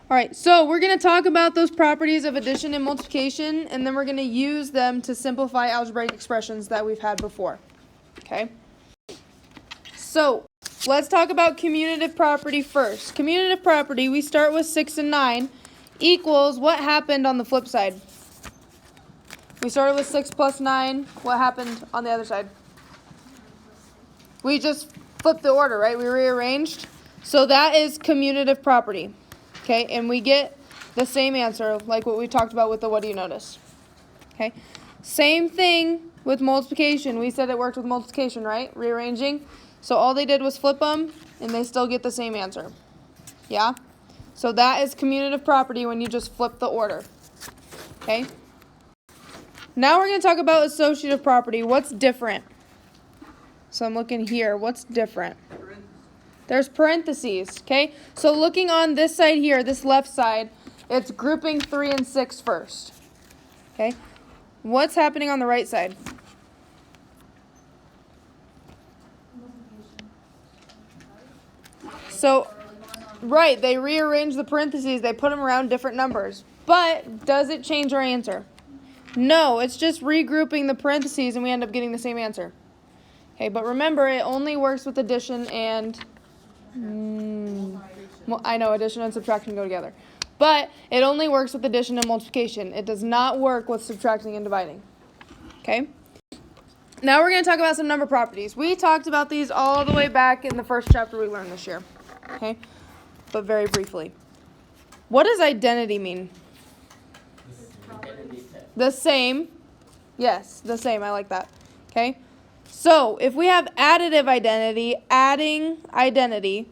All right, so we're going to talk about those properties of addition and multiplication, and then we're going to use them to simplify algebraic expressions that we've had before. Okay? So, let's talk about commutative property first. Commutative property, we start with 6 and 9, equals what happened on the flip side. We started with 6 plus 9. What happened on the other side? We just flipped the order, right? We rearranged. So that is commutative property. Okay, and we get the same answer like what we talked about with the what do you notice. Okay, same thing with multiplication. We said it worked with multiplication, right? Rearranging. So all they did was flip them, and they still get the same answer. Yeah? So that is commutative property when you just flip the order. Okay? Now we're going to talk about associative property. What's different? So I'm looking here. What's different? There's parentheses, okay? So looking on this side here, this left side, it's grouping 3 and 6 first, okay? What's happening on the right side? So, right, they rearrange the parentheses. They put them around different numbers. But does it change our answer? No, it's just regrouping the parentheses and we end up getting the same answer. Okay, but remember, it only works with addition and... well, I know addition and subtraction go together. But it only works with addition and multiplication. It does not work with subtracting and dividing. Okay? Now we're going to talk about some number properties. We talked about these all the way back in the first chapter we learned this year. Okay? But very briefly. What does identity mean? The same. Yes, the same. I like that. Okay? So, if we have additive identity, adding identity,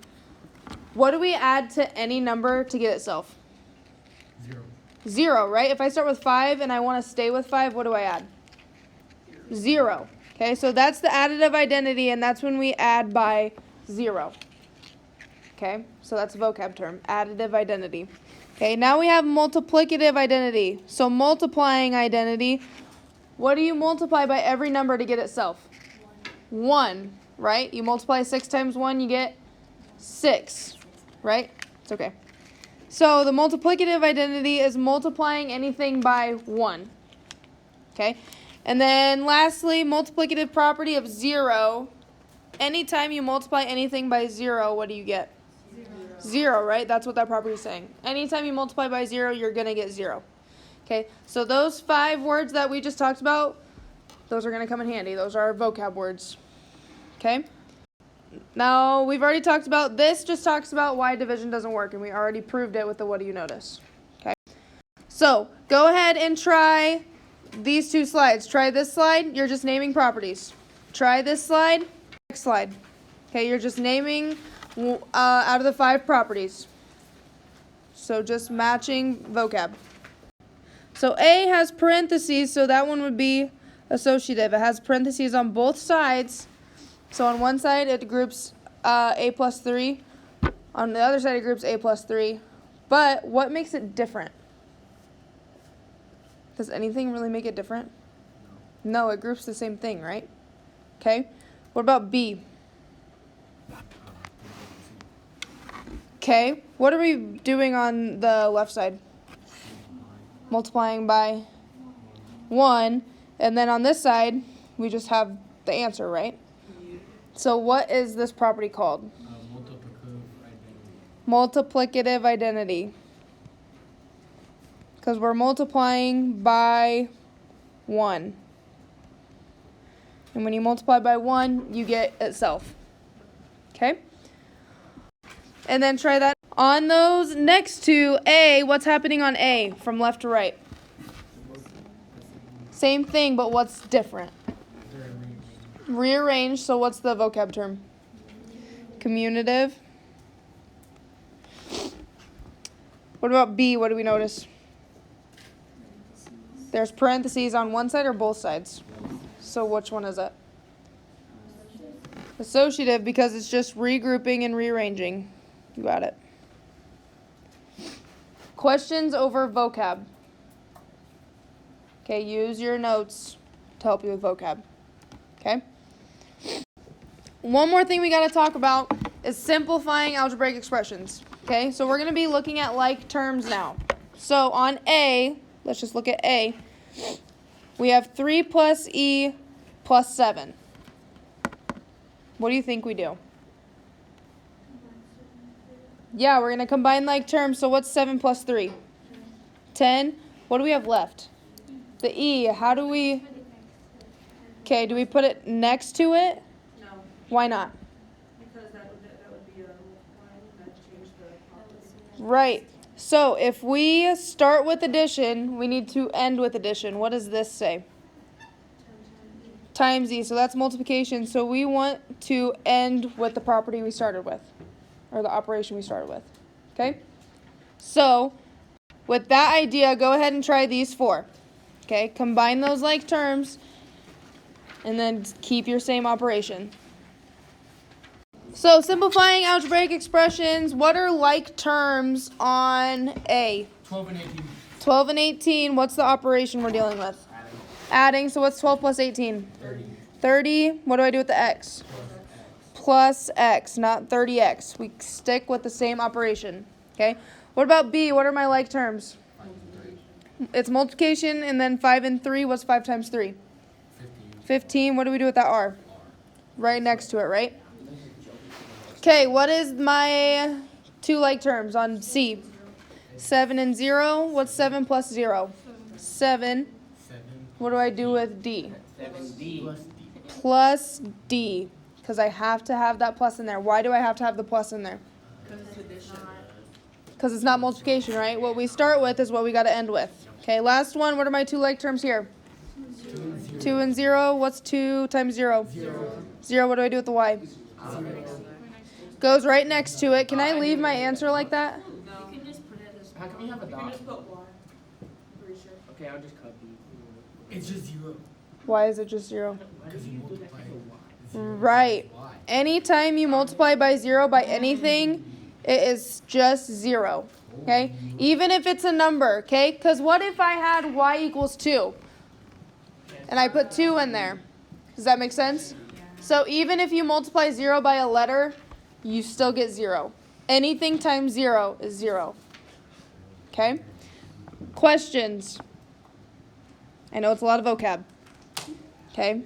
what do we add to any number to get itself? 0, right? If I start with 5 and I want to stay with 5, what do I add? 0. Okay, so that's the additive identity, and that's when we add by 0. Okay, so that's a vocab term, additive identity. Okay, now we have multiplicative identity. So multiplying identity, what do you multiply by every number to get itself? 1, right? You multiply 6 times 1, you get 6, right? It's okay. So the multiplicative identity is multiplying anything by 1, okay? And then lastly, multiplicative property of 0. Anytime you multiply anything by 0, what do you get? 0, right? That's what that property is saying. Anytime you multiply by 0, you're going to get 0. Okay, so those 5 words that we just talked about, those are going to come in handy. Those are our vocab words. Okay? Now, we've already talked about this, just talks about why division doesn't work, and we already proved it with the what do you notice. Okay? So, go ahead and try these 2 slides. Try this slide, you're just naming properties. Try this slide, next slide. Okay, you're just naming out of the 5 properties. So, just matching vocab. So, A has parentheses, so that one would be associative. It has parentheses on both sides. So on one side, it groups A plus 3. On the other side, it groups A plus 3. But what makes it different? Does anything really make it different? No, it groups the same thing, right? Okay. What about B? Okay. What are we doing on the left side? Multiplying by 1. And then on this side, we just have the answer, right? So what is this property called? Multiplicative identity. Because we're multiplying by 1. And when you multiply by 1, you get itself. Okay? And then try that. On those next to A, what's happening on A from left to right? Same thing, but what's different? Rearrange, so what's the vocab term? Commutative. What about B? What do we notice? There's parentheses on one side or both sides? So which one is it? Associative, because it's just regrouping and rearranging. You got it. Questions over vocab. Okay, use your notes to help you with vocab. Okay? One more thing we got to talk about is simplifying algebraic expressions. Okay, so we're going to be looking at like terms now. So on A, let's just look at A. We have 3 plus E plus 7. What do you think we do? Yeah, we're going to combine like terms. So what's 7 plus 3? 10. What do we have left? The E. How do we... Okay, do we put it next to it? No. Why not? Because that would be a line that changed the property. Right. So if we start with addition, we need to end with addition. What does this say? Times E. So that's multiplication. So we want to end with the property we started with, or the operation we started with. Okay? So with that idea, go ahead and try these 4. Okay? Combine those like terms, and then keep your same operation. So simplifying algebraic expressions, what are like terms on A? 12 and 18. 12 and 18, what's the operation we're dealing with? Adding, so what's 12 plus 18? 30. 30, what do I do with the x? Plus x, not 30x. We stick with the same operation, okay? What about B? What are my like terms? It's multiplication, and then 5 and 3, what's 5 times 3? 15, what do we do with that R? Right next to it, right? Okay, what is my 2 like terms on C? 7 and 0. What's 7 plus 0? 7. What do I do with D? 7D. Plus D. Because I have to have that plus in there. Why do I have to have the plus in there? Because it's addition. Because it's not multiplication, right? What we start with is what we got to end with. Okay, last one. What are my 2 like terms here? 2 and 0. What's 2 times 0? 0. What do I do with the Y? Goes right next to it. Can I leave my answer like that? No. You can just put it as How can we have a You can dot? just put Y. I'm pretty sure. Okay, I'll just copy. It's just 0. Why is it just 0? Because you multiply Right. Anytime you multiply by 0 by anything, it is just 0. Okay? Even if it's a number, okay? Because what if I had y equals 2? And I put 2 in there. Does that make sense? So even if you multiply 0 by a letter, you still get 0. Anything times 0 is 0. Okay? Questions? I know it's a lot of vocab. Okay?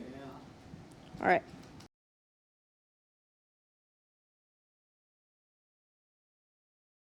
All right.